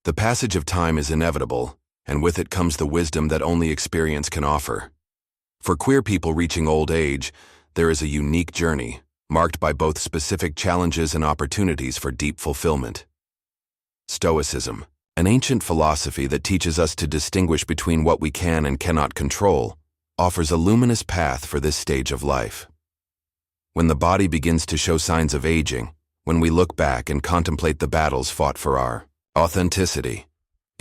The passage of time is inevitable, and with it comes the wisdom that only experience can offer. For queer people reaching old age, there is a unique journey, marked by both specific challenges and opportunities for deep fulfillment. Stoicism, an ancient philosophy that teaches us to distinguish between what we can and cannot control, offers a luminous path for this stage of life. When the body begins to show signs of aging, when we look back and contemplate the battles fought for our authenticity,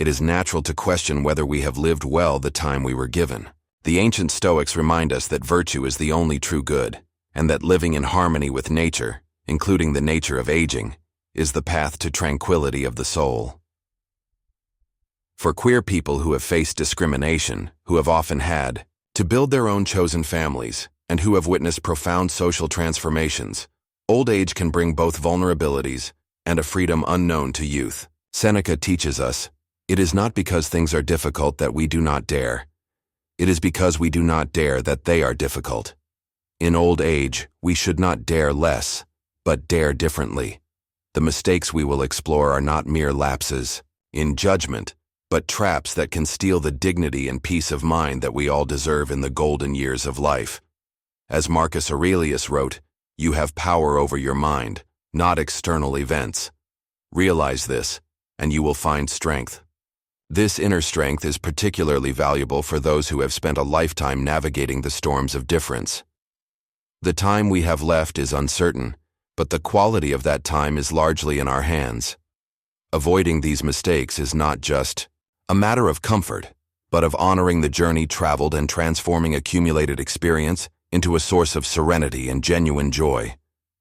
it is natural to question whether we have lived well the time we were given. The ancient Stoics remind us that virtue is the only true good, and that living in harmony with nature, including the nature of aging, is the path to tranquility of the soul. For queer people who have faced discrimination, who have often had to build their own chosen families, and who have witnessed profound social transformations, old age can bring both vulnerabilities and a freedom unknown to youth. Seneca teaches us, "It is not because things are difficult that we do not dare. It is because we do not dare that they are difficult." In old age, we should not dare less, but dare differently. The mistakes we will explore are not mere lapses in judgment, but traps that can steal the dignity and peace of mind that we all deserve in the golden years of life. As Marcus Aurelius wrote, "You have power over your mind, not external events. Realize this, and you will find strength." This inner strength is particularly valuable for those who have spent a lifetime navigating the storms of difference. The time we have left is uncertain, but the quality of that time is largely in our hands. Avoiding these mistakes is not just a matter of comfort, but of honoring the journey traveled and transforming accumulated experience into a source of serenity and genuine joy,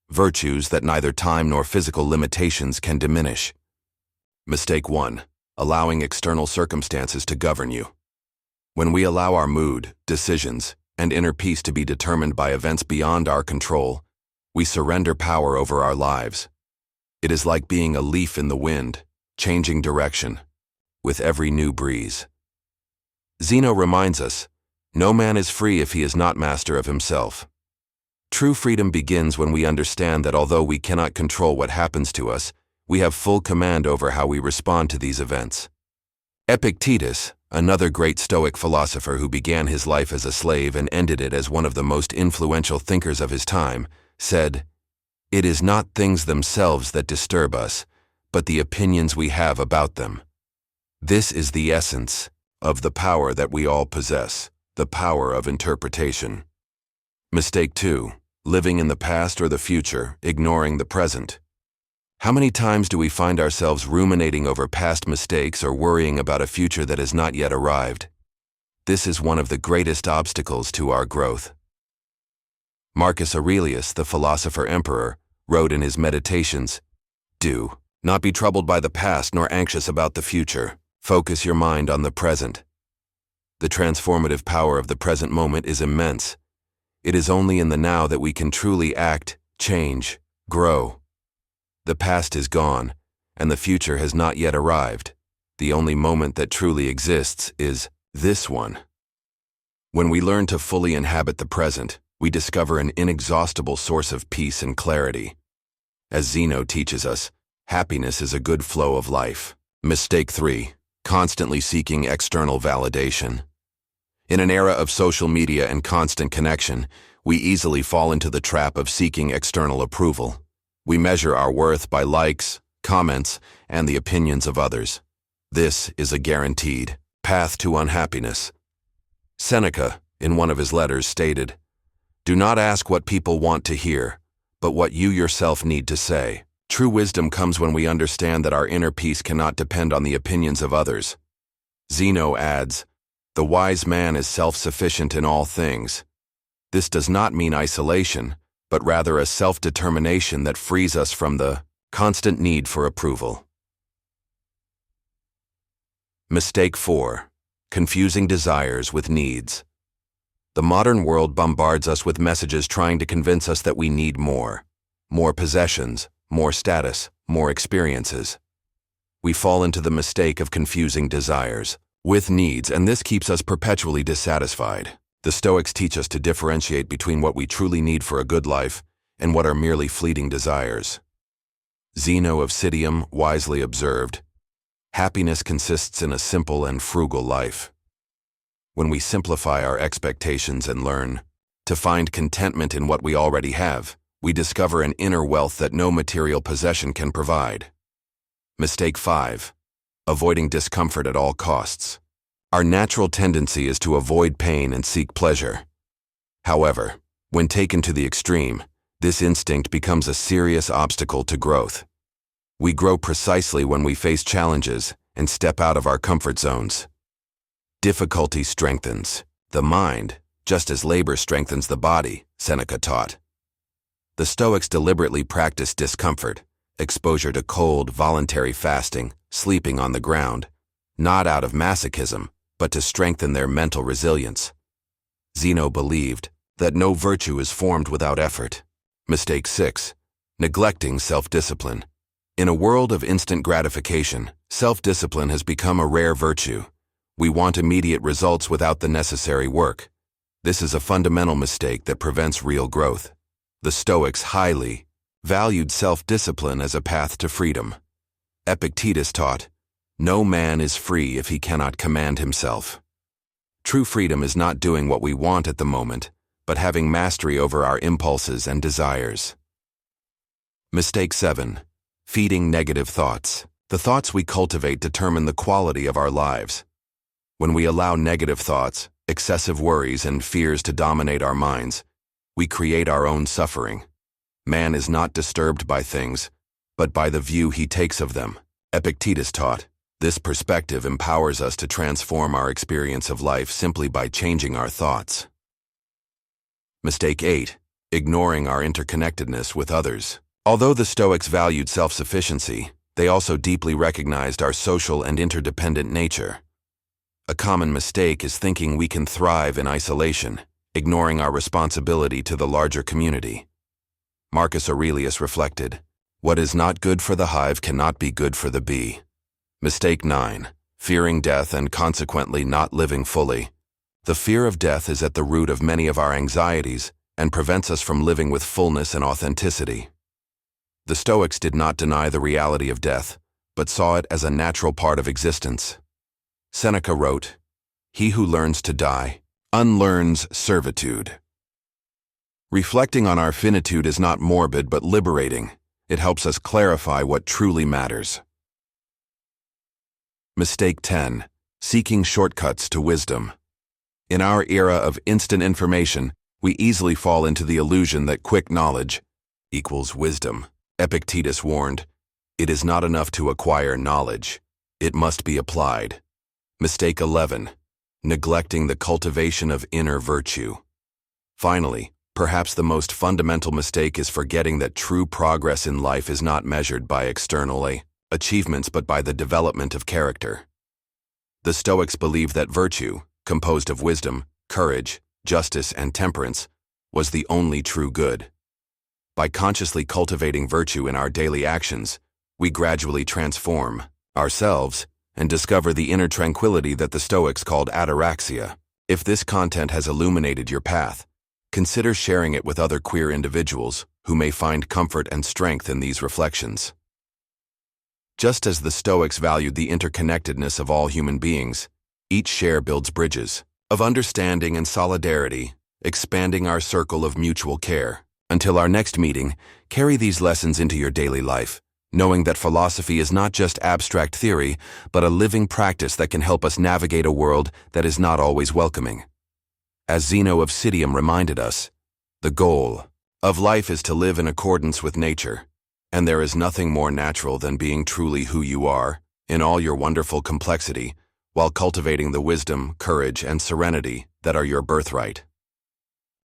virtues that neither time nor physical limitations can diminish. Mistake 1. Allowing external circumstances to govern you. When we allow our mood, decisions, and inner peace to be determined by events beyond our control, we surrender power over our lives. It is like being a leaf in the wind, changing direction with every new breeze. Zeno reminds us, "No man is free if he is not master of himself." True freedom begins when we understand that although we cannot control what happens to us, we have full command over how we respond to these events. Epictetus, another great Stoic philosopher who began his life as a slave and ended it as one of the most influential thinkers of his time, said, "It is not things themselves that disturb us, but the opinions we have about them." This is the essence of the power that we all possess, the power of interpretation. Mistake 2. Living in the past or the future, ignoring the present. How many times do we find ourselves ruminating over past mistakes or worrying about a future that has not yet arrived? This is one of the greatest obstacles to our growth. Marcus Aurelius, the philosopher-emperor, wrote in his Meditations, "Do not be troubled by the past nor anxious about the future. Focus your mind on the present." The transformative power of the present moment is immense. It is only in the now that we can truly act, change, grow. The past is gone, and the future has not yet arrived. The only moment that truly exists is this one. When we learn to fully inhabit the present, we discover an inexhaustible source of peace and clarity. As Zeno teaches us, happiness is a good flow of life. Mistake 3. Constantly seeking external validation. In an era of social media and constant connection, we easily fall into the trap of seeking external approval. We measure our worth by likes, comments, and the opinions of others. This is a guaranteed path to unhappiness. Seneca, in one of his letters, stated, "Do not ask what people want to hear, but what you yourself need to say." True wisdom comes when we understand that our inner peace cannot depend on the opinions of others. Zeno adds, "The wise man is self-sufficient in all things." This does not mean isolation, but rather a self-determination that frees us from the constant need for approval. Mistake 4. Confusing desires with needs. The modern world bombards us with messages trying to convince us that we need more possessions, more status, more experiences. We fall into the mistake of confusing desires with needs, and this keeps us perpetually dissatisfied. The Stoics teach us to differentiate between what we truly need for a good life and what are merely fleeting desires. Zeno of Citium wisely observed, Happiness consists in a simple and frugal life. When we simplify our expectations and learn to find contentment in what we already have, we discover an inner wealth that no material possession can provide. Mistake 5. Avoiding discomfort at all costs. Our natural tendency is to avoid pain and seek pleasure. However, when taken to the extreme, this instinct becomes a serious obstacle to growth. We grow precisely when we face challenges and step out of our comfort zones. Difficulty strengthens the mind, just as labor strengthens the body, Seneca taught. The Stoics deliberately practiced discomfort, exposure to cold, voluntary fasting, sleeping on the ground, not out of masochism, but to strengthen their mental resilience. Zeno believed that no virtue is formed without effort. Mistake 6. Neglecting self-discipline. In a world of instant gratification, self-discipline has become a rare virtue. We want immediate results without the necessary work. This is a fundamental mistake that prevents real growth. The Stoics highly valued self-discipline as a path to freedom. Epictetus taught, "No man is free if he cannot command himself." True freedom is not doing what we want at the moment, but having mastery over our impulses and desires. Mistake 7. Feeding negative thoughts. The thoughts we cultivate determine the quality of our lives. When we allow negative thoughts, excessive worries, and fears to dominate our minds, we create our own suffering. Man is not disturbed by things, but by the view he takes of them. Epictetus taught, this perspective empowers us to transform our experience of life simply by changing our thoughts. Mistake 8. Ignoring our interconnectedness with others. Although the Stoics valued self-sufficiency, they also deeply recognized our social and interdependent nature. A common mistake is thinking we can thrive in isolation, ignoring our responsibility to the larger community. Marcus Aurelius reflected, "What is not good for the hive cannot be good for the bee." Mistake 9. Fearing death and consequently not living fully. The fear of death is at the root of many of our anxieties and prevents us from living with fullness and authenticity. The Stoics did not deny the reality of death, but saw it as a natural part of existence. Seneca wrote, "He who learns to die unlearns servitude." Reflecting on our finitude is not morbid but liberating. It helps us clarify what truly matters. Mistake 10. Seeking shortcuts to wisdom. In our era of instant information, we easily fall into the illusion that quick knowledge equals wisdom. Epictetus warned, "It is not enough to acquire knowledge. It must be applied." Mistake 11. Neglecting the cultivation of inner virtue. Finally, perhaps the most fundamental mistake is forgetting that true progress in life is not measured by external achievements but by the development of character. The Stoics believed that virtue, composed of wisdom, courage, justice, and temperance, was the only true good. By consciously cultivating virtue in our daily actions, we gradually transform ourselves and discover the inner tranquility that the Stoics called ataraxia. If this content has illuminated your path, consider sharing it with other queer individuals who may find comfort and strength in these reflections. Just as the Stoics valued the interconnectedness of all human beings, each share builds bridges of understanding and solidarity, expanding our circle of mutual care. Until our next meeting, carry these lessons into your daily life, knowing that philosophy is not just abstract theory, but a living practice that can help us navigate a world that is not always welcoming. As Zeno of Citium reminded us, the goal of life is to live in accordance with nature, and there is nothing more natural than being truly who you are, in all your wonderful complexity, while cultivating the wisdom, courage, and serenity that are your birthright.